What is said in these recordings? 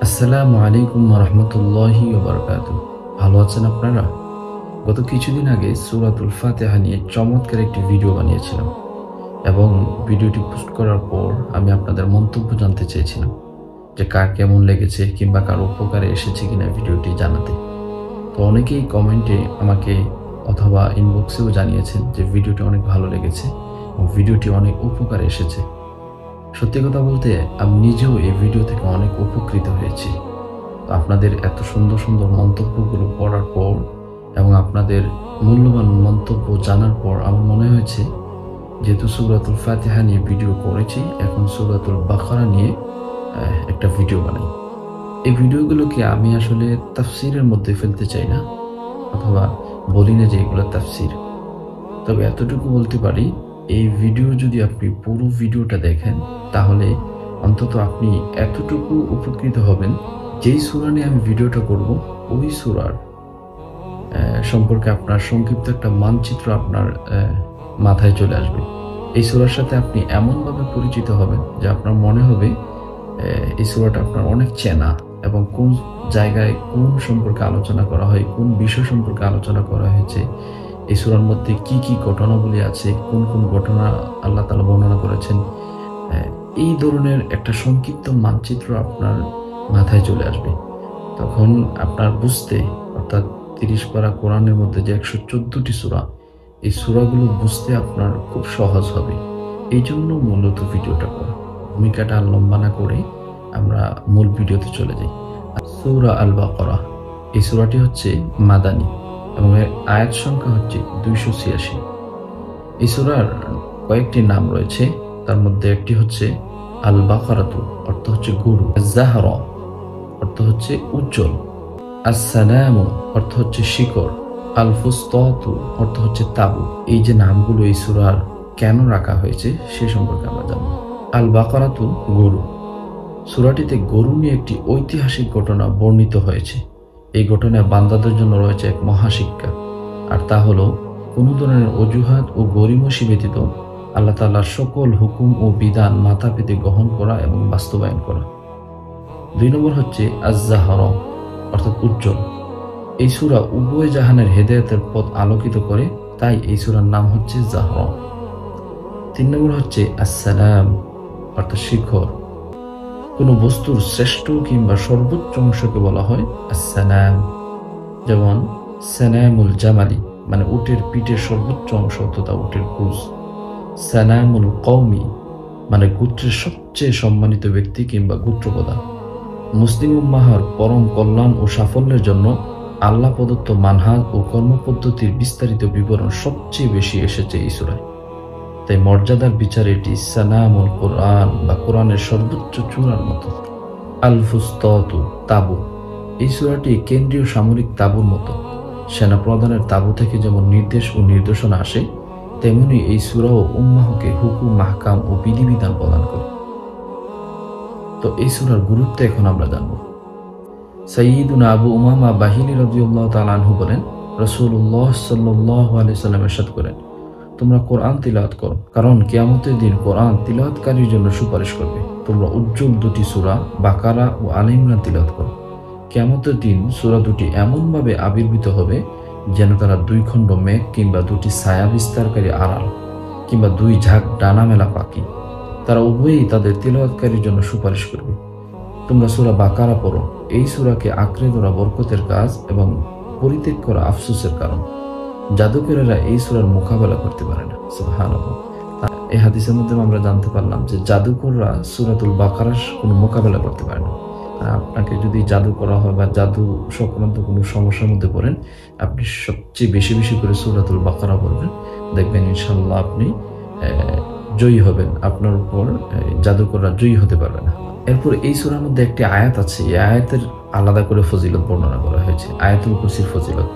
আসসালামু আলাইকুম ওয়া রাহমাতুল্লাহি ওয়া বারাকাতুহু। ভালো আছেন আপনারা? গত কিছুদিন আগে সূরাতুল ফাতিহা নিয়ে চমৎকার একটি ভিডিও বানিয়েছিলাম এবং ভিডিওটি পোস্ট করার পর আমি আপনাদের মন্তব্য জানতে চেয়েছিলাম যে কার কেমন লেগেছে কিংবা কার উপকারে এসেছে কিনা ভিডিওটি জানাতে। তো অনেকেই কমেন্টে আমাকে অথবা ইনবক্সেও জানিয়েছেন যে ভিডিওটি অনেক ভালো লেগেছে এবং ভিডিওটি অনেক উপকারে এসেছে। সত্যি কথা বলতে আমি নিজেও এই ভিডিও থেকে অনেক উপকৃত হয়েছি। আপনাদের এত সুন্দর সুন্দর মন্তব্যগুলো পড়ার পর এবং আপনাদের মূল্যবান মন্তব্য জানার পর আমার মনে হয়েছে যেহেতু সূরাতুল ফাতিহা নিয়ে ভিডিও করেছি, এখন সূরাতুল বাকারা নিয়ে একটা ভিডিও বানাই। এই ভিডিওগুলোকে আমি আসলে তাফসিরের মধ্যে ফেলতে চাই না অথবা বলি না যে এগুলো তাফসির, তবে এতটুকু বলতে পারি এই ভিডিও যদি আপনি পুরো ভিডিওটা দেখেন তাহলে অন্তত আপনি এতটুকু উপকৃত হবেন, যেই সূরা নিয়ে আমি ভিডিওটা করব ওই সূরার সম্পর্কে আপনার সংক্ষিপ্ত একটা মানচিত্র আপনার মাথায় চলে আসবে। এই সূরার সাথে আপনি এমনভাবে পরিচিত হবেন যে আপনার মনে হবে এই সূরাটা আপনার অনেক চেনা এবং কোন জায়গায় কোন সম্পর্কে আলোচনা করা হয়, কোন বিষয় সম্পর্কে আলোচনা করা হয়েছে, এই সূরার মধ্যে কি কি ঘটনাবলী আছে, কোন কোন ঘটনা আল্লাহ তাআলা বর্ণনা করেছেন, এই ধরনের একটা সংক্ষিপ্ত মানচিত্র আপনার মাথায় চলে আসবে। তখন আপনার বুঝতে, অর্থাৎ 30 পারা কোরআনের মধ্যে যে 114টি সূরা, এই সূরাগুলো বুঝতে আপনার খুব সহজ হবে। এই জন্য মূলত ভিডিওটা করা। ভূমিকাটা লম্বা না করে আমরা মূল ভিডিওতে চলে যাই। সূরা আল বাকারা, এই সূরাটি হচ্ছে মাদানী এবং এর আয়াত সংখ্যা হচ্ছে 286। এই সূরার কয়েকটি নাম রয়েছে, তার মধ্যে একটি হচ্ছে আল বাকারাতু, অর্থ হচ্ছে গরু, আজ-জাহরা অর্থ হচ্ছে উজ্জ্বল, আস-সালামু অর্থ হচ্ছে শিকড়, আল ফুসতাতু অর্থ হচ্ছে তাবু। এই যে নামগুলো এই সূরার কেন রাখা হয়েছে সে সম্পর্কে আমরা জানব। আল বাকারাতু গরু, সূরাটিতে গরু নিয়ে একটি ঐতিহাসিক ঘটনা বর্ণিত হয়েছে। এই ঘটনায় বান্দাদের জন্য রয়েছে এক মহাশিক্ষা, আর তা হলো কোনো ধরনের অজুহাত ও গরিমসি ব্যতীত আল্লাহ তাআলার সকল হুকুম ও বিধান মাথা পেতে গ্রহণ করা এবং বাস্তবায়ন করা। 2 নম্বর হচ্ছে আজ-জাহরা অর্থাৎ উজ্জ্বল। এই সূরা উভয় জাহানের হেদায়েতের পথ আলোকিত করে, তাই এই সূরার নাম হচ্ছে জাহরা। 3 নম্বর হচ্ছে আস-সালাম অর্থাৎ শিখর। কোনো বস্তুর শ্রেষ্ঠ কিংবা সর্বোচ্চ অংশকে বলা হয় আস-সালাম, যেমন সানামুল জামালি মানে উটের পিঠের সর্বোচ্চ অংশ তথা উটের কুজ, সানামুল কওমি মানে গোত্রের সবচেয়ে সম্মানিত ব্যক্তি কিংবা গোত্রপ্রধান। মুসলিম উম্মাহর পরম কল্যাণ ও সাফল্যের জন্য আল্লাহ প্রদত্ত মানহাজ ও কর্মপদ্ধতির বিস্তারিত বিবরণ সবচেয়ে বেশি এসেছে এই সূরায়। তাই মর্যাদার বিচারে এটি সানামুল কোরআন বা কোরআনের সর্বোচ্চ চূড়ার মতো। আল ফুসতাতু তাবু, এই সূরাটি কেন্দ্রীয় সামরিক তাবুর মতো। সেনা প্রধানের তাবু থেকে যেমন নির্দেশ ও নির্দেশনা আসে, তেমনি এই সূরাও উম্মাহকে হুকুম, মাহকাম ও বিধিবিধান প্রদান করে। তো এই সূরার গুরুত্ব এখন আমরা জানব। সাইয়্যিদুনা আবু উমামা বাহিলী রাদিয়াল্লাহু তাআলা আনহু বলেন, রাসূলুল্লাহ সাল্লাল্লাহু আলাইহি সাল্লাম ইরশাদ করেন, তোমরা কোরআন তিলাওয়াত করো, কারণ কিয়ামতের দিন কোরআন তিলাওয়াতকারীর জন্য সুপারিশ করবে। তোমরা উজ্জ্বল 2টি সূরা বাকারা ও আলে ইমরান তিলাওয়াত করো। কিয়ামতের দিন সূরা 2টি এমনভাবে আবির্ভূত হবে যেন তারা 2 খণ্ড মেঘ কিংবা 2টি ছায়া বিস্তারকারী আড়াল কিংবা 2 ঝাঁক ডানা মেলা পাখি। তারা উভয়ই তাদের তিলাওয়াতকারীর জন্য সুপারিশ করবে। তোমরা সূরা বাকারা পড়ো, এই সূরাকে আঁকড়ে ধরা বরকতের কাজ এবং পরিত্যাগ করা আফসোসের কারণ। জাদুকরেরা এই সূরার মোকাবেলা করতে পারে না। সুবহানাল্লাহ। এই হাদিসের মধ্যে আমরা জানতে পারলাম যে জাদুকররা সূরাতুল বাকারার কোনো মোকাবেলা করতে পারে না। আপনাকে যদি জাদু করা হয় বা জাদু সংক্রান্ত কোনো সমস্যার মধ্যে পড়েন, আপনি সবচেয়ে বেশি বেশি করে সূরাতুল বাকারা পড়বেন, দেখবেন ইনশাআল্লাহ আপনি জয়ী হবেন, আপনার উপর জাদুকররা জয়ী হতে পারবে না। এরপর এই সূরার মধ্যে একটি আয়াত আছে, এই আয়াতের আলাদা করে ফজিলত বর্ণনা করা হয়েছে, আয়াতুল কুরসির ফজিলত।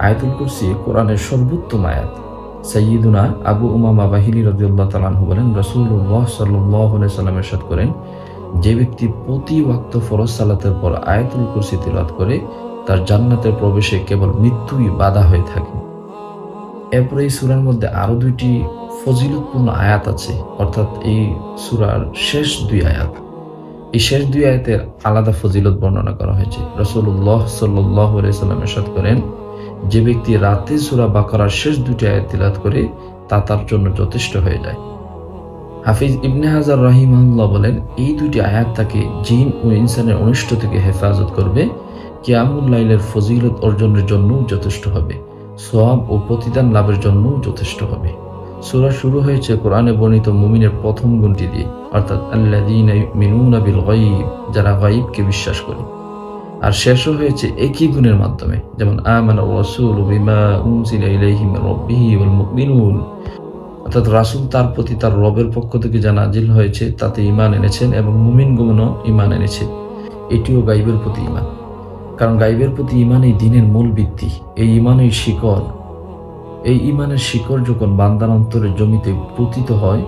আয়াতুল কুরসি কোরআনের সর্বোত্তম আয়াত। সাইয়্যিদুনা আবু উমামা বাহিলী রাদিয়াল্লাহু তাআলা আনহু বলেন, রাসূলুল্লাহ সাল্লাল্লাহু আলাইহি সাল্লাম ইরশাদ করেন, যে ব্যক্তি প্রতি ওয়াক্ত ফরজ সালাতের পর আয়াতুল কুরসি তিলাওয়াত করে তার জান্নাতের প্রবেশে কেবল মৃত্যুই বাধা হয়ে থাকে। এরপর এই সূরার মধ্যে আরো 2টি ফজিলতপূর্ণ আয়াত আছে, অর্থাৎ এই সূরার শেষ 2 আয়াত। এই শেষ দুই আয়াতের আলাদা ফজিলত বর্ণনা করা হয়েছে। রাসূলুল্লাহ সাল্লাল্লাহু আলাইহি সাল্লাম ইরশাদ করেন, যে ব্যক্তি রাতে সূরা বাকারার শেষ দুটি আয়াত তিলাওয়াত করে তা তার জন্য যথেষ্ট হয়ে যায়। হাফিজ ইবনে হাজার রাহিমাহুল্লাহ বলেন, এই দুটি আয়াত তাকে জিন ও ইনসানের অনিষ্ট থেকে হেফাজত করবে, কিয়ামুল লাইলের ফজিলত অর্জনের জন্যও যথেষ্ট হবে, সওয়াব ও প্রতিদান লাভের জন্যও যথেষ্ট হবে। সূরা শুরু হয়েছে কোরআনে বর্ণিত মুমিনের প্রথম গুণটি দিয়ে, অর্থাৎ আল্লাযীনা ইউমিনুনা বিল গায়ব, যারা গায়বকে বিশ্বাস করে। আর শেষও হয়েছে একই গুণের মাধ্যমে, যেমন আমানার রাসূলু বিমা উনজিলা ইলাইহি মির রাব্বিহি ওয়াল মুমিনুন, অর্থাৎ রাসূল তার প্রতি তার রবের পক্ষ থেকে যা নাজিল হয়েছে তাতে ঈমান এনেছেন এবং মুমিনগণও ঈমান এনেছে। এটিও গায়বের প্রতি ঈমান, কারণ গায়বের প্রতি ঈমানই দ্বীনের মূল ভিত্তি। এই ঈমানই শিকড়। এই ঈমানের শিকড় যখন বান্দার অন্তরের জমিতে পতিত হয়,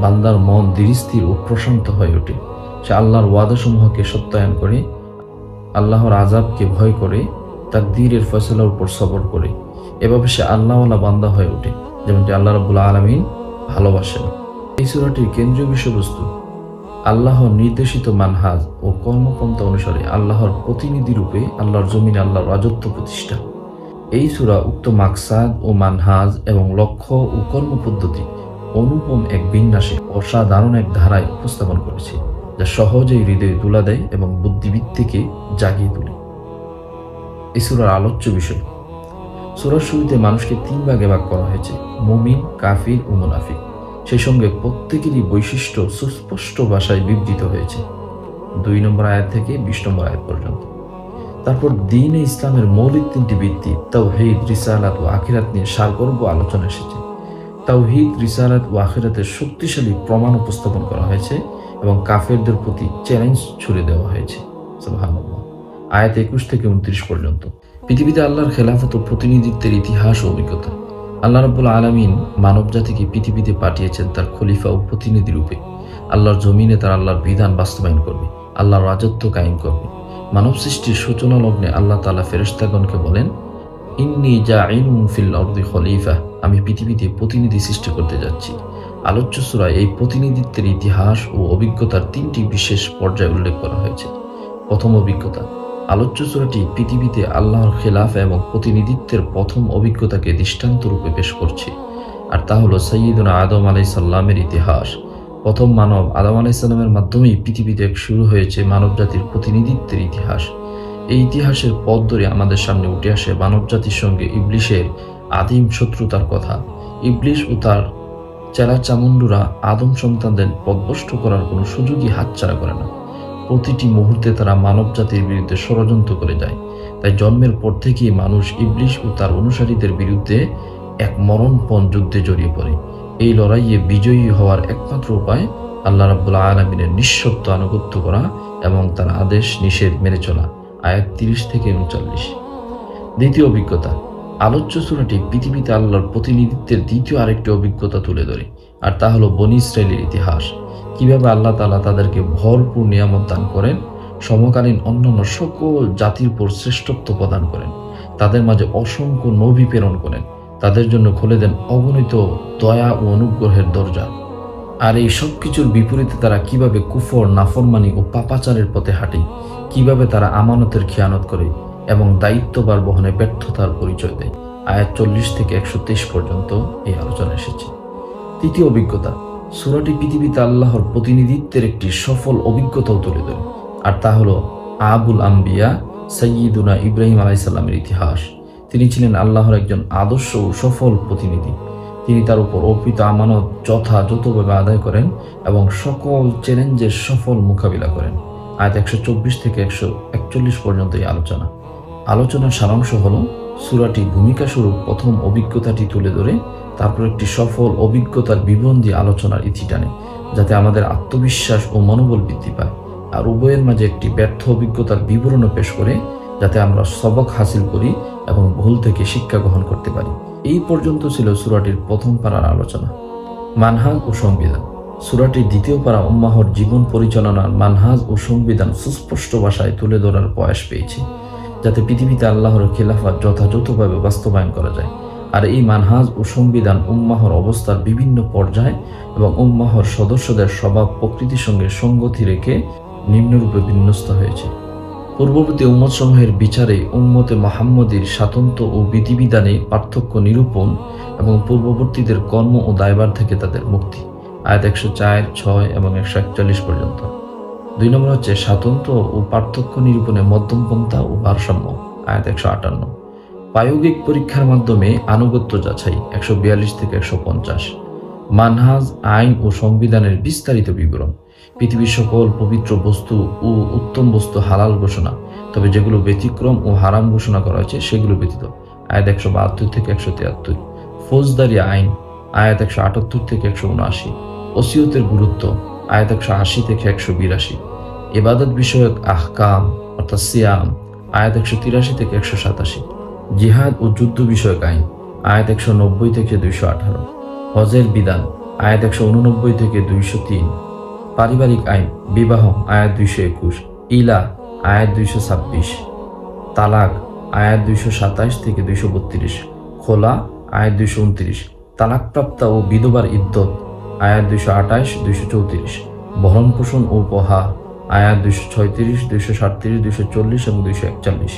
বান্দার মন ধীরস্থির ও প্রশান্ত হয়ে ওঠে। সে আল্লাহর ওয়াদাসমূহকে সত্যায়ন করে, আল্লাহর আযাবকে ভয় করে, তাকদীরের ফয়সালার উপর সবর করে। এভাবে সে আল্লাহওয়ালা বান্দা হয়ে ওঠে, যেমনটি আল্লাহ রাব্বুল আলামিন ভালোবাসেন। এই সূরাটির কেন্দ্রীয় বিষয়বস্তু আল্লাহর নির্দেশিত মানহাজ ও কর্মপন্থা অনুসারে আল্লাহর প্রতিনিধি রূপে আল্লাহর জমিনে আল্লাহর রাজত্ব প্রতিষ্ঠা। এই সূরা উক্ত মাকসাদ ও মানহাজ এবং লক্ষ্য ও কর্মপদ্ধতি অনুপম এক বিন্যাসে অসাধারণ এক ধারায় উপস্থাপন করেছে, যা সহজেই হৃদয়ে তুলা দেয় এবং বুদ্ধিবৃত্তিকে জাগিয়ে তোলে। এই সূরার আলোচ্য বিষয়। সূরার শুরুতে মানুষকে তিন ভাগে ভাগ করা হয়েছে: মুমিন, কাফির ও মুনাফিক। সেই সঙ্গে প্রত্যেকেরই বৈশিষ্ট্য সুস্পষ্ট ভাষায় বিবৃত হয়েছে 2 নম্বর আয়াত থেকে 20 নম্বর আয়াত পর্যন্ত। তারপর দ্বীন ইসলামের মৌলিক তিনটি ভিত্তি তাওহীদ, রিসালাত ও আখিরাত নিয়ে সারগর্ভ আলোচনা এসেছে। তাওহীদ, রিসালাত ও আখিরাতের শক্তিশালী প্রমাণ উপস্থাপন করা হয়েছে এবং কাফেরদের প্রতি চ্যালেঞ্জ ছুড়ে দেওয়া হয়েছে। সুবহানাল্লাহ। আয়াত 21 থেকে 29 পর্যন্ত। পৃথিবীতে আল্লাহর খেলাফত ও প্রতিনিধিত্বের ইতিহাস ও অভিজ্ঞতা। আল্লাহ রাব্বুল আলামিন মানব জাতিকে পৃথিবীতে পাঠিয়েছেন তার খলিফা ও প্রতিনিধি রূপে। আল্লাহর জমিনে তার আল্লাহর বিধান বাস্তবায়ন করবে, আল্লাহর রাজত্ব কায়েম করবে। মানব সৃষ্টির সূচনা লগ্নে আল্লাহ তাআলা ফেরেশতাগণকে বলেন, ইন্নী জাঈলুন ফিল আরদি খলিফা, আমি পৃথিবীতে প্রতিনিধি সৃষ্টি করতে যাচ্ছি। আলোচ্য সূরায় এই প্রতিনিধিত্বের ইতিহাস ও অভিজ্ঞতার 3টি বিশেষ পর্যায় উল্লেখ করা হয়েছে। প্রথম অভিজ্ঞতা। আলোচ্য সূরাটি পৃথিবীতে আল্লাহর খেলাফা এবং প্রতিনিধিত্বের প্রথম অভিজ্ঞতাকে দৃষ্টান্ত রূপে পেশ করছে, আর তা হলো সাইয়্যিদুনা আদম আলাইহিস সালামের ইতিহাস। প্রথম মানব আদম আলাইহিস সালামের মাধ্যমেই পৃথিবীতে শুরু হয়েছে মানব জাতির প্রতিনিধিত্বের ইতিহাস। এই ইতিহাসের পথ ধরে আমাদের সামনে উঠে আসে মানব জাতির সঙ্গে ইবলিশের আদিম শত্রুতার কথা। ইবলিশ ও তার চেলা চামুন্ডুরা আদম সন্তানদের পথভ্রষ্ট করার কোনো সুযোগই হাতছাড়া করে না। প্রতিটি মুহূর্তে তারা মানব জাতির বিরুদ্ধে ষড়যন্ত্র করে যায়। তাই জন্মের পর থেকেই মানুষ ইবলিশ ও তার অনুসারীদের বিরুদ্ধে এক মরণপণ যুদ্ধে জড়িয়ে পড়ে। এই লড়াইয়ে বিজয়ী হওয়ার একমাত্র উপায় আল্লাহ রাব্বুল আলামিনের নিঃশর্ত আনুগত্য করা এবং তার আদেশ নিষেধ মেনে চলা। আয়াত 30 থেকে 39। দ্বিতীয় অভিজ্ঞতা। আলোচ্য সূরাটি পৃথিবীতে আল্লাহর প্রতিনিধিত্বের দ্বিতীয় আরেকটি অভিজ্ঞতা তুলে ধরে, আর তা হলো বনী ইসরাইলের ইতিহাস। কিভাবে আল্লাহ তাআলা তাদেরকে ভরপুর নিয়ামত দান করেন, সমকালীন অন্যান্য সকল জাতির উপর শ্রেষ্ঠত্ব প্রদান করেন, তাদের মাঝে অসংখ্য নবী প্রেরণ করেন, তাদের জন্য খুলে দেন অগণিত দয়া ও অনুগ্রহের দরজা। আর এই সব কিছুর বিপরীতে তারা কিভাবে কুফর, নাফরমানি ও পাপাচারের পথে হাঁটে, কিভাবে তারা আমানতের খেয়ানত করে এবং দায়িত্বভার বহনে ব্যর্থতার পরিচয় দেয়। আয়াত 40 থেকে 123 পর্যন্ত এই আলোচনা এসেছে। তৃতীয় অভিজ্ঞতা। সূরাটি পৃথিবীতে আল্লাহর প্রতিনিধিত্বের একটি সফল অভিজ্ঞতাও তুলে ধরে, আর তা হলো আবুল আম্বিয়া সাইয়্যিদুনা ইব্রাহিম আলাইহিস সালামের ইতিহাস। তিনি ছিলেন আল্লাহর একজন আদর্শ ও সফল প্রতিনিধি। তিনি তার উপর অর্পিত আমানত যথাযথভাবে আদায় করেন এবং সকল চ্যালেঞ্জের সফল মোকাবিলা করেন। আয়াত 124 থেকে 141 পর্যন্ত এই আলোচনার সারাংশ হলো, সূরাটি ভূমিকা স্বরূপ প্রথম অভিজ্ঞতাটি তুলে ধরে, তারপর একটি সফল অভিজ্ঞতার বিবরণ দিয়ে আলোচনার ইতি টানে, যাতে আমাদের আত্মবিশ্বাস ও মনোবল বৃদ্ধি পায়, আর উভয়ের মাঝে একটি ব্যর্থ অভিজ্ঞতার বিবরণও পেশ করে, যাতে আমরা সবক হাসিল করি এবং ভুল থেকে শিক্ষা গ্রহণ করতে পারি। এই পর্যন্ত ছিল সূরাটির প্রথম পারার আলোচনা। মানহাজ ও সংবিধান। সূরাটির দ্বিতীয় পারা উম্মাহর জীবন পরিচালনার মানহাজ ও সংবিধান সুস্পষ্ট ভাষায় তুলে ধরার প্রয়াস পেয়েছে, যাতে পৃথিবীতে আল্লাহর খেলাফত যথাযথভাবে বাস্তবায়ন করা যায়। আর এই মানহাজ ও সংবিধান উম্মাহর অবস্থার বিভিন্ন পর্যায় এবং উম্মাহর সদস্যদের স্বভাব প্রকৃতির সঙ্গে সঙ্গতি রেখে নিম্নরূপে বিন্যস্ত হয়েছে। পূর্ববর্তী উম্মত সমূহের বিচারে উম্মতে মুহাম্মদীর স্বাতন্ত্র্য ও বিধিবিধানে পার্থক্য নিরূপণ এবং পূর্ববর্তীদের কর্ম ও দায়ভার থেকে তাদের মুক্তি। আয়াত 104, 6 এবং 141 পর্যন্ত। 2 নম্বর হচ্ছে স্বাতন্ত্র্য ও পার্থক্য নিরূপণে মধ্যমপন্থা ও ভারসাম্য। আয়াত 158। প্রায়োগিক পরীক্ষার মাধ্যমে আনুগত্য যাচাই। 142 থেকে 150। মানহাজ, আইন ও সংবিধানের বিস্তারিত বিবরণ। পৃথিবীর সকল পবিত্র বস্তু ও উত্তম বস্তু হালাল ঘোষণা, তবে যেগুলো ব্যতিক্রম ও হারাম ঘোষণা করা হয়েছে সেগুলো ব্যতীত। আয়াত 172 থেকে 173। ফৌজদারি আইন। আয়াত 178 থেকে 179। ওসিয়তের গুরুত্ব। আয়াত 180 থেকে 182। ইবাদত বিষয়ক আহকাম অর্থাৎ সিয়াম। আয়াত 183 থেকে 187। জিহাদ ও যুদ্ধ বিষয়ক আইন। আয়াত 190 থেকে 218। হজের বিধান। আয়াত 189 থেকে 203। পারিবারিক আইন, বিবাহ। আয়াত 221। ইলা। আয়াত 226। তালাক। আয়াত 227 থেকে 232। খোলা। আয়াত 229। তালাকপ্রাপ্তা ও বিধবার ইদ্যত। আয়াত 228, 234। ভরণ পোষণ ও উপহার। আয়াত 236, 237, 240 এবং 241।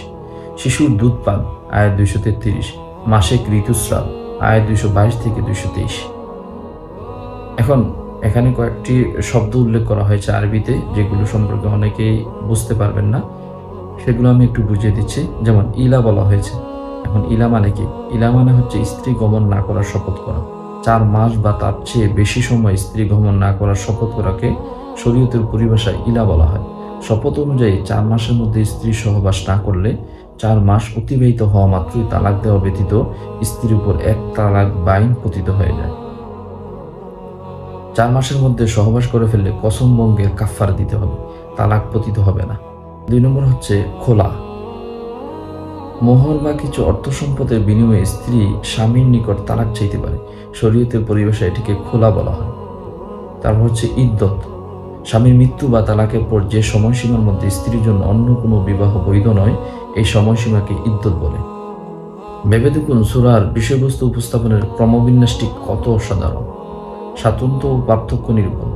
শিশুর দুধ পান। আয়াত 233। মাসিক ঋতুস্রাব। আয়াত 222 থেকে 223। এখন এখানে কয়েকটি শব্দ উল্লেখ করা হয়েছে আরবিতে, যেগুলো সম্পর্কে অনেকেই বুঝতে পারবেন না, সেগুলো আমি একটু বুঝিয়ে দিচ্ছি। যেমন ইলা বলা হয়েছে। এখন ইলা মানে কি? ইলা মানে হচ্ছে স্ত্রী গমন না করার শপথ করা। 4 মাস বা তার চেয়ে বেশি সময় স্ত্রী গমন না করার শপথ করাকে শরীয়তের পরিভাষায় ইলা বলা হয়। শপথ অনুযায়ী 4 মাসের মধ্যে স্ত্রী সহবাস না করলে 4 মাস অতিবাহিত হওয়া মাত্রই তালাক দেওয়া ব্যতীত স্ত্রীর উপর 1 তালাক বাইন পতিত হয়ে যায়। 4 মাসের মধ্যে সহবাস করে ফেললে কসম ভঙ্গের কাফারা দিতে হবে, তালাক পতিত হবে না। 2 নম্বর হচ্ছে খোলা। মোহর বা কিছু অর্থ সম্পদের বিনিময়ে স্ত্রী স্বামীর নিকট তালাক চাইতে পারে। শরীয়তের পরিভাষায় এটিকে খোলা বলা হয়। তারপর হচ্ছে ইদ্যত। স্বামীর মৃত্যু বা তালাকের পর যে সময়সীমার মধ্যে স্ত্রীর জন্য অন্য কোনো বিবাহ বৈধ নয়, এই সময়সীমাকে ইদ্যত বলে। ভেবে দেখুন সূরার বিষয়বস্তু উপস্থাপনের ক্রমবিন্যাসটি কত অসাধারণ। স্বাতন্ত্র্য ও পার্থক্য নিরূপণ।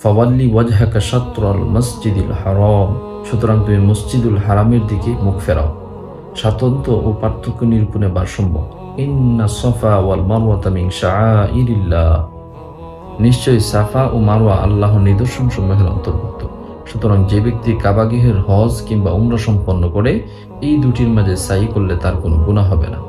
ফাওয়াল্লি ওয়াজহাকা শাতরাল মসজিদিল হারাম, সুতরাং তুমি মসজিদুল হারামের দিকে মুখ ফেরাও। স্বাতন্ত্র্য ও পার্থক্য নিরূপণে ভারসাম্য। ইন্না সাফা ওয়াল মারওয়াতা মিন শাআইরিল্লাহ, নিশ্চয়ই সাফা ও মারওয়া আল্লাহর নিদর্শন সমূহের অন্তর্ভুক্ত। সুতরাং যে ব্যক্তি কাবাগৃহের হজ কিংবা উমরা সম্পন্ন করে এই দুটির মাঝে সাই করলে তার কোনো গুনাহ হবে না।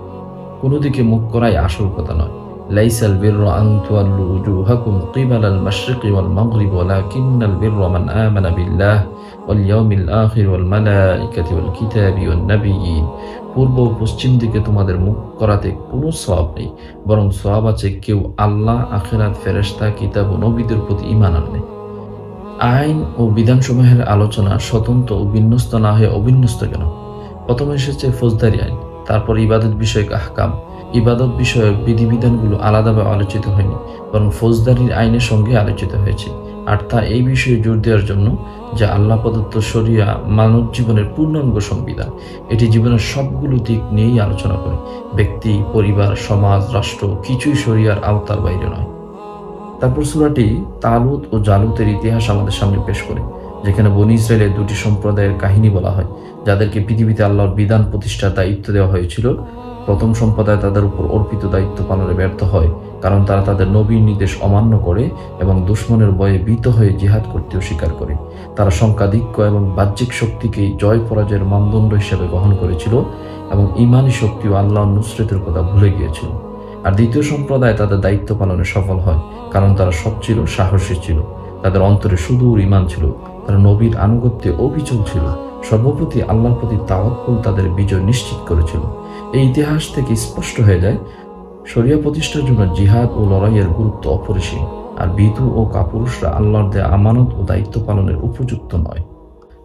কোনো দিকে মুখ করাই আসল কথা নয়। লাইসাল বিররা আন তুওয়াল্লু উজুহাকুম কিবালাল মাশরিকি ওয়াল মাগরিব ওয়ালাকিন্নাল বিররা মান আমানা বিল্লাহ ওয়াল ইয়াউমিল আখির ওয়াল মালাইকাতি ওয়াল কিতাবি ওয়ান নাবিয়্যিন। পূর্ব ও পশ্চিম দিকে তোমাদের মুখ করাতে কোনো সওয়াব নেই, বরং সওয়াব আছে কেউ আল্লাহ, আখিরাত, ফেরেশতা, কিতাব ও নবীদের প্রতি ঈমান আনলে। আইন ও বিধানসমূহের আলোচনা স্বতন্ত্র ও বিন্যস্ত না হয়ে অবিন্যস্ত কেন? প্রথমে এসেছে ফৌজদারি আইন, তারপর ইবাদত বিষয়ক আহকাম। ইবাদত বিষয়ক বিধিবিধানগুলো আলাদাভাবে আলোচিত হয়নি, বরং ফৌজদারির আইনের সঙ্গে আলোচিত হয়েছে। আর তা এই বিষয়ে জোর দেওয়ার জন্য যে আল্লাহ প্রদত্ত শরিয়া মানব জীবনের পূর্ণাঙ্গ সংবিধান। এটি জীবনের সবগুলো দিক নিয়েই আলোচনা করে। ব্যক্তি, পরিবার, সমাজ, রাষ্ট্র কিছুই শরিয়ার আওতার বাইরে নয়। তারপর সূরাটি তালুত ও জালুতের ইতিহাস আমাদের সামনে পেশ করে, যেখানে বনী ইসরায়েলের 2টি সম্প্রদায়ের কাহিনী বলা হয়, যাদেরকে পৃথিবীতে আল্লাহর বিধান প্রতিষ্ঠার দায়িত্ব দেওয়া হয়েছিল। প্রথম সম্প্রদায় তাদের উপর অর্পিত দায়িত্ব পালনে ব্যর্থ হয়, কারণ তারা তাদের নবীর নির্দেশ অমান্য করে এবং দুশমনের ভয়ে ভীত হয়ে জিহাদ করতে অস্বীকার করে। তারা সংখ্যাধিক্য এবং বাহ্যিক শক্তিকেই জয় পরাজয়ের মানদণ্ড হিসেবে গ্রহণ করেছিল এবং ঈমানী শক্তি ও আল্লাহর নুসরতের কথা ভুলে গিয়েছিল। আর দ্বিতীয় সম্প্রদায় তাদের দায়িত্ব পালনে সফল হয়, কারণ তারা সৎ ছিল, সাহসী ছিল, তাদের অন্তরে সুদূর ঈমান ছিল, তারা নবীর আনুগত্যে অবিচল ছিল, সর্বপ্রতি আল্লাহর প্রতি তাওয়াক্কুল তাদের বিজয় নিশ্চিত করেছিল। এই ইতিহাস থেকে স্পষ্ট হয়ে যায় শরিয়া প্রতিষ্ঠার জন্য জিহাদ ও লড়াইয়ের গুরুত্ব অপরিসীম, আর বিধু ও কাপুরুষরা আল্লাহর দেয়া আমানত ও দায়িত্ব পালনের উপযুক্ত নয়।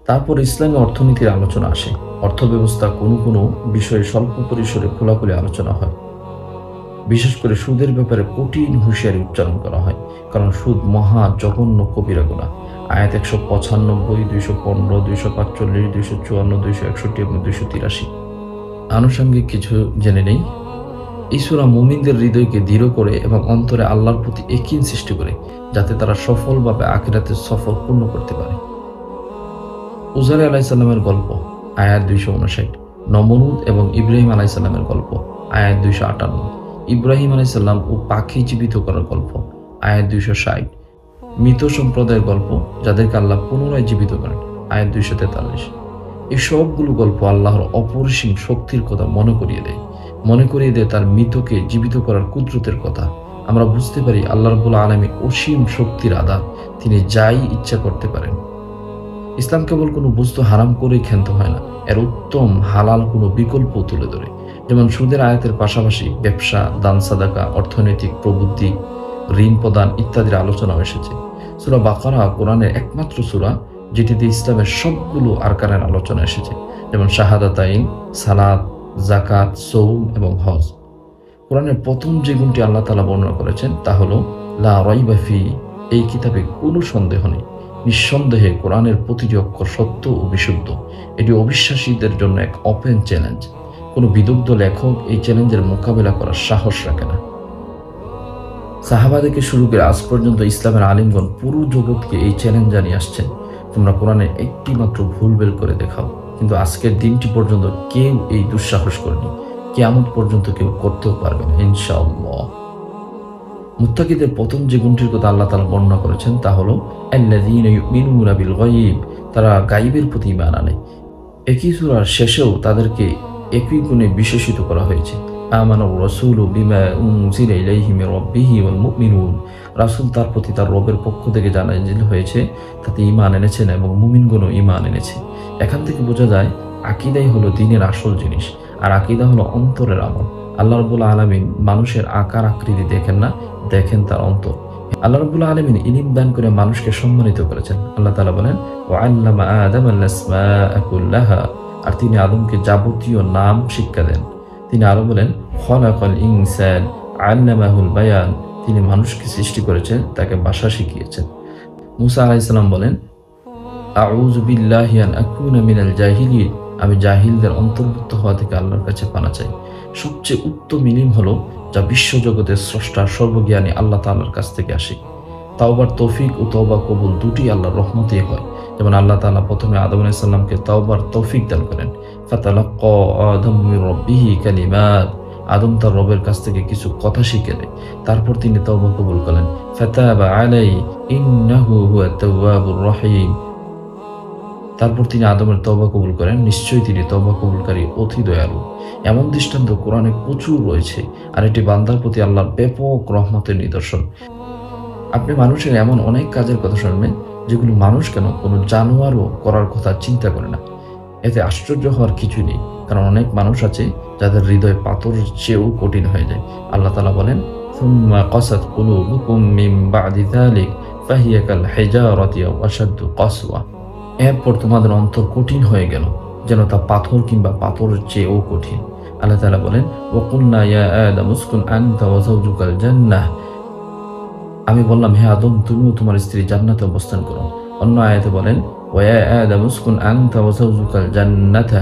তারপর ইসলামী অর্থনীতির আলোচনা আসে। অর্থব্যবস্থা কোনো কোনো বিষয়ে স্বল্প পরিসরে খোলাখুলি আলোচনা হয়। বিশেষ করে সুদের ব্যাপারে কঠিন হুঁশিয়ারি উচ্চারণ করা হয়, কারণ সুদ মহা জঘন্য কবিরা গুনাহ। আয়াত 195, 215, 245, 254, 261 এবং 283। আনুষঙ্গিক কিছু জেনে নেই। এই সূরা মুমিনদের হৃদয়কে দৃঢ় করে এবং অন্তরে আল্লাহর প্রতি ইয়াকিন সৃষ্টি করে। যাতে তারা সফলভাবে আখিরাতের সফর পূর্ণ করতে পারে। উজাইর আলাইহিস সালামের গল্প, আয়াত 259। নমরুদ এবং ইব্রাহিম আলাইহিস সালামের গল্প, আয়াত 258। ইব্রাহিম আলাইহিস সালাম ও পাখি জীবিত করার গল্প, আয়াত 260। মৃত সম্প্রদায়ের গল্প, যাদেরকে আল্লাহ পুনরায় জীবিত করেন, আয়াত 243। এই সবগুলো গল্প আল্লাহর অপরিসীম শক্তির কথা মনে করিয়ে দেয় তার মৃতকে জীবিত করার কুদরতের কথা। আমরা বুঝতে পারি আল্লাহ রাব্বুল আলামিন অসীম শক্তির আধার, তিনি যাই ইচ্ছা করতে পারেন। ইসলাম কেবল কোনো বস্তু হারাম করেই ক্ষান্ত হয় না, এর উত্তম হালাল কোনো বিকল্প তুলে ধরে। যেমন সুদের আয়াতের পাশাপাশি ব্যবসা, দান সাদাকা, অর্থনৈতিক প্রবৃদ্ধি, ঋণ প্রদান ইত্যাদির আলোচনা এসেছে। সূরা বাকারা কোরআনের একমাত্র সূরা যেটিতে ইসলামের সবগুলো আরকানের আলোচনা এসেছে, যেমন শাহাদাতাইন, সালাত, যাকাত, সওম এবং হজ। কোরআনের প্রথম যে গুণটি আল্লাহ তাআলা বর্ণনা করেছেন তা হলো লা রাইবা ফি, এই কিতাবে কোনো সন্দেহ নেই। নিঃসন্দেহে কোরআনের প্রতিটি অক্ষর সত্য ও বিশুদ্ধ। এটি অবিশ্বাসীদের জন্য এক ওপেন চ্যালেঞ্জ। কোনো বিদগ্ধ লেখক এই চ্যালেঞ্জের মোকাবেলা করার সাহস রাখে না। সাহাবা থেকে শুরু করে আজ পর্যন্ত ইসলামের আলিমগণ পুরো জগৎকে এই চ্যালেঞ্জ জানিয়ে আসছেন, তোমরা কোরআনের একটি মাত্র ভুল বের করে দেখাও। কিন্তু আজকের দিনটি পর্যন্ত কেউ এই দুঃসাহস করেনি, কিয়ামত পর্যন্ত কেউ করতেও পারবে না ইনশাআল্লাহ। মুত্তাকিদের প্রথম যে গুণটির কথা আল্লাহ তাআলা বর্ণনা করেছেন তা হলো আল্লাযীনা ইউমিনুনা বিল গায়ব, তারা গায়বের প্রতি ঈমান আনে। একই সূরার শেষেও তাদেরকে একই গুণে বিশেষিত করা হয়েছে। আমানার রাসূলু বিমা উনজিলা ইলাইহি মির রাব্বিহি ওয়াল মুমিনুন, রাসূল তার প্রতি তার রবের পক্ষ থেকে যা নাযিল হয়েছে তাতে ঈমান এনেছেন এবং মুমিনগণও ঈমান এনেছে। এখান থেকে বোঝা যায় আকীদাই হলো দ্বীনের আসল জিনিস, আর আকীদা হলো অন্তরের আমল। আল্লাহ রাব্বুল আলামিন মানুষের আকার আকৃতি দেখেন না, দেখেন তার অন্তর। আল্লাহ রাব্বুল আলামিন ইলম দান করে মানুষকে সম্মানিত করেছেন। আল্লাহ তাআলা বলেন ওয়া আল্লামা আদামাল আসমাআ কুল্লাহা, আর তিনি আদমকে যাবতীয় নাম শিক্ষা দেন। তিনি আরো বলেন খলাকাল ইনসান আল্লামাহুল বায়ান, তিনি মানুষকে সৃষ্টি করেছেন, তাকে ভাষা শিখিয়েছেন। মুসা আলাইহিস সালাম বলেন আউযু বিল্লাহি আন আকুনা মিনাল জাহিলিন, আমি জাহিলদের অন্তর্ভুক্ত হওয়া থেকে আল্লাহর কাছে পানা চাই। সবচেয়ে উত্তম ইলম হলো যা বিশ্বজগতের স্রষ্টা সর্বজ্ঞানী আল্লাহ তাআলার কাছ থেকে আসে। তাওবার তৌফিক ও তওবা কবুল দুটি আল্লাহর রহমতেই হয়। যেমন আল্লাহ তাআলা প্রথমে আদম আলাইহিস সালামকে তাওবার তৌফিক দান করেন, ফাতালাক্কা আদম মির রাব্বিহি কালিমাত, আদম তার রবের কাছ থেকে কিছু কথা শিখে নেয়, তারপর তিনি তওবা কবুল করেন, ফাতাবা আলাইহি ইন্নাহু হুয়াত তাওয়াবুর রহিম, তারপর তিনি আদমের তওবা কবুল করেন, নিশ্চয়ই তিনি তওবা কবুলকারী অতি দয়ালু। এমন দৃষ্টান্ত কোরআনে প্রচুর রয়েছে, আর এটি বান্দার প্রতি আল্লাহর ব্যাপক রহমতের নিদর্শন। আপনি মানুষের এমন অনেক কাজের কথা শুনবেন যেগুলো মানুষ কেন কোনো জানোয়ারও করার কথা চিন্তা করে না। এতে আশ্চর্য হওয়ার কিছু নেই, কারণ অনেক মানুষ আছে যাদের হৃদয় পাথরের চেয়েও কঠিন হয়ে যায়। আল্লাহ তাআলা বলেন সুম্মা কাসাত কুলুবুকুম মিন বাদি যালিক ফাহিয়া কাল হিজারাতি আও আশাদ্দু কাসওয়া, এরপর তোমাদের অন্তর কঠিন হয়ে গেল, যেন তা পাথর কিংবা পাথরের চেয়েও কঠিন। আল্লাহ তাআলা বলেন ওয়া কুলনা ইয়া আদাম উসকুন আনতা ওয়া যাওজুকাল জান্নাহ, আমি বললাম হে আদম তুমিও তোমার স্ত্রী জান্নাতে অবস্থান করো। অন্য আয়াতে বলেন ওয়া ইয়া আদাম উসকুন আনতা ওয়া যাওজুকাল জান্নাতা,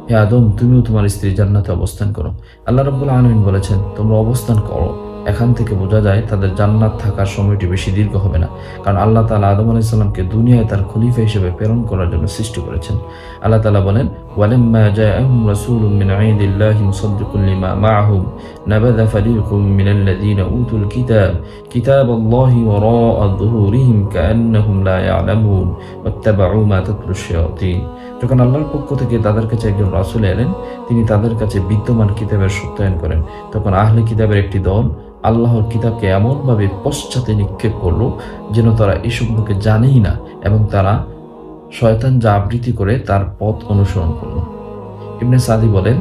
হে আদম তুমিও তোমার স্ত্রী জান্নাতে অবস্থান করো। আল্লাহ রাব্বুল আলামিন বলেছেন তোমরা অবস্থান করো। এখান থেকে বোঝা যায় তাদের জান্নাত থাকার সময়টি বেশি দীর্ঘ হবে না, কারণ আল্লাহ তাআলা আদম আলাইহিস সালামকে দুনিয়ায় তার খলিফা হিসেবে প্রেরণ করার জন্য সৃষ্টি করেছেন। আল্লাহ তাআলা বলেন ওয়ালাম্মা জাআহুম রাসূলুম মিন ইনদিল্লাহি মুসাদ্দিকুন লিমা মাআহুম নাবাযা ফারিকুম মিনাল্লাযীনা উতুল কিতাবাল্লাহি ওয়ারা'a যুহুরিহিম কাআন্নাহুম লা ইয়ালামুন ওয়াত্তাবা'উ মা তাতলু শায়াতিন। যখন আল্লাহর পক্ষ থেকে তাদের কাছে একজন রাসূল এলেন, তিনি তাদের কাছে বিদ্যমান কিতাবের সত্যায়ন করেন, তখন আহলে কিতাবের একটি দল আল্লাহর কিতাবকে এমনভাবে পশ্চাতে নিক্ষেপ করলো যেন তারা এই সম্পর্কে জানেই না, এবং তারা শয়তান যা আবৃত্তি করে তার পথ অনুসরণ করল। ইবনে সাদি বলেন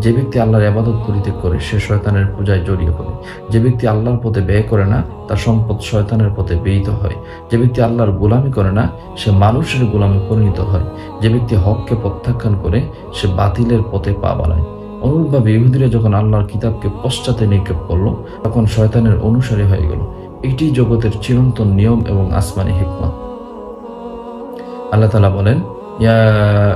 যে ব্যক্তি আল্লাহর ইবাদত পরিত্যাগ করে সে শয়তানের পূজায় জড়িয়ে পড়ে। যে ব্যক্তি আল্লাহর পথে ব্যয় করে না তার সম্পদ শয়তানের পথে ব্যয়িত হয়। যে ব্যক্তি আল্লাহর গোলামি করে না সে মানুষের গোলামে পরিণত হয়। যে ব্যক্তি হককে প্রত্যাখ্যান করে সে বাতিলের পথে পা বাড়ায়। অনুরূপভাবে ইহুদিরা যখন আল্লাহর কিতাবকে পশ্চাতে নিক্ষেপ করলো তখন শয়তানের অনুসারী হয়ে গেল। এটি জগতের চিরন্তন নিয়ম এবং আসমানি হিকমত। আল্লাহ তাআলা বলেন ইয়া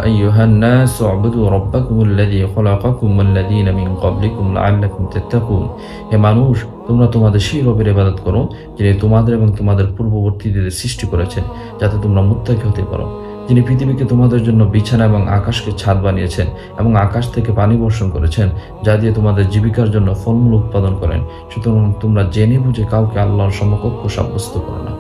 আইয়ুহান নাস উ'বুদু রাব্বাকুমুল্লাযী খালাকাকুম ওয়াল্লাযীনা মিন ক্বাবলিকুম লাআল্লাকুম তাত্তাকুন। হে মানুষ, তোমরা তোমাদের সেই রবের ইবাদত করো যিনি তোমাদের এবং তোমাদের পূর্ববর্তীদের সৃষ্টি করেছেন, যাতে তোমরা মুত্তাকি হতে পারো। যিনি পৃথিবীকে তোমাদের জন্য বিছানা এবং আকাশকে ছাদ বানিয়েছেন এবং আকাশ থেকে পানি বর্ষণ করেছেন, যা দিয়ে তোমাদের জীবিকার জন্য ফলমূল উৎপাদন করেন। সুতরাং তোমরা জেনে বুঝে কাউকে আল্লাহর সমকক্ষ সাব্যস্ত করো না।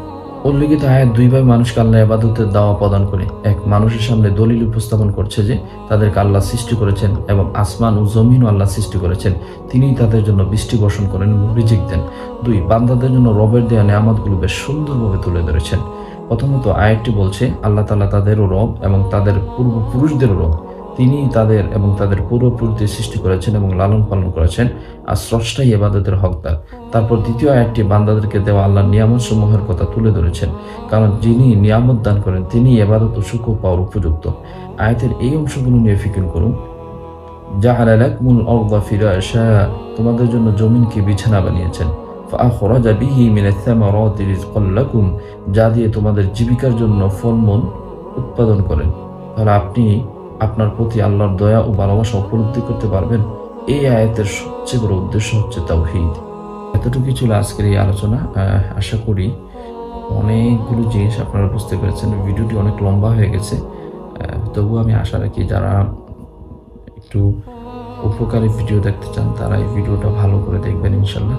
উল্লিখিত আয়াত দুইভাবে মানুষকে আল্লাহ ইবাদতের দাওয়া প্রদান করে। এক, মানুষের সামনে দলিল উপস্থাপন করছে যে তাদেরকে আল্লাহ সৃষ্টি করেছেন এবং আসমান ও জমিনও আল্লাহ সৃষ্টি করেছেন, তিনিই তাদের জন্য বৃষ্টি বর্ষণ করেন এবং রিজিক দেন। দুই, বান্দাদের জন্য রবের দেয়া নেয়ামতগুলো বেশ সুন্দরভাবে তুলে ধরেছেন। প্রথমত আয়াতটি বলছে আল্লাহ তাআলা তাদেরও রব এবং তাদের পূর্বপুরুষদেরও রব। তিনি তাদের এবং তাদের পূর্বপুরুষদের সৃষ্টি করেছেন এবং লালন পালন করেছেন, আর স্রষ্টাই ইবাদতের হকদার। তারপর দ্বিতীয় আয়াতটি বান্দাদেরকে দেওয়া আল্লাহর নিয়ামত সমূহের কথা তুলে ধরেছেন, কারণ যিনি নিয়ামত দান করেন তিনি ইবাদত ও শুকর পাওয়ার উপযুক্ত। আয়াতের এই অংশগুলো নিয়ে ফিকির করুন। জাআলা লাকুমুল আরদা ফিরাশা, তোমাদের জন্য জমিনকে বিছানা বানিয়েছেন। ফাআখরাজা বিহি মিনাস সামারাতি রিজকান লাকুম, যা দিয়ে তোমাদের জীবিকার জন্য ফলমূল উৎপাদন করেন। তাহলে আপনি আপনার প্রতি আল্লাহর দয়া ও ভালোবাসা উপলব্ধি করতে পারবেন। এই আয়াতের সবচেয়ে বড় উদ্দেশ্য হচ্ছে তাওহীদ। এতটুকুই ছিল আজকের এই আলোচনা। আশা করি অনেকগুলো জিনিস আপনারা বুঝতে পেরেছেন। ভিডিওটি অনেক লম্বা হয়ে গেছে, তবুও আমি আশা রাখি যারা একটু উপকারী ভিডিও দেখতে চান তারা এই ভিডিওটা ভালো করে দেখবেন ইনশাল্লাহ।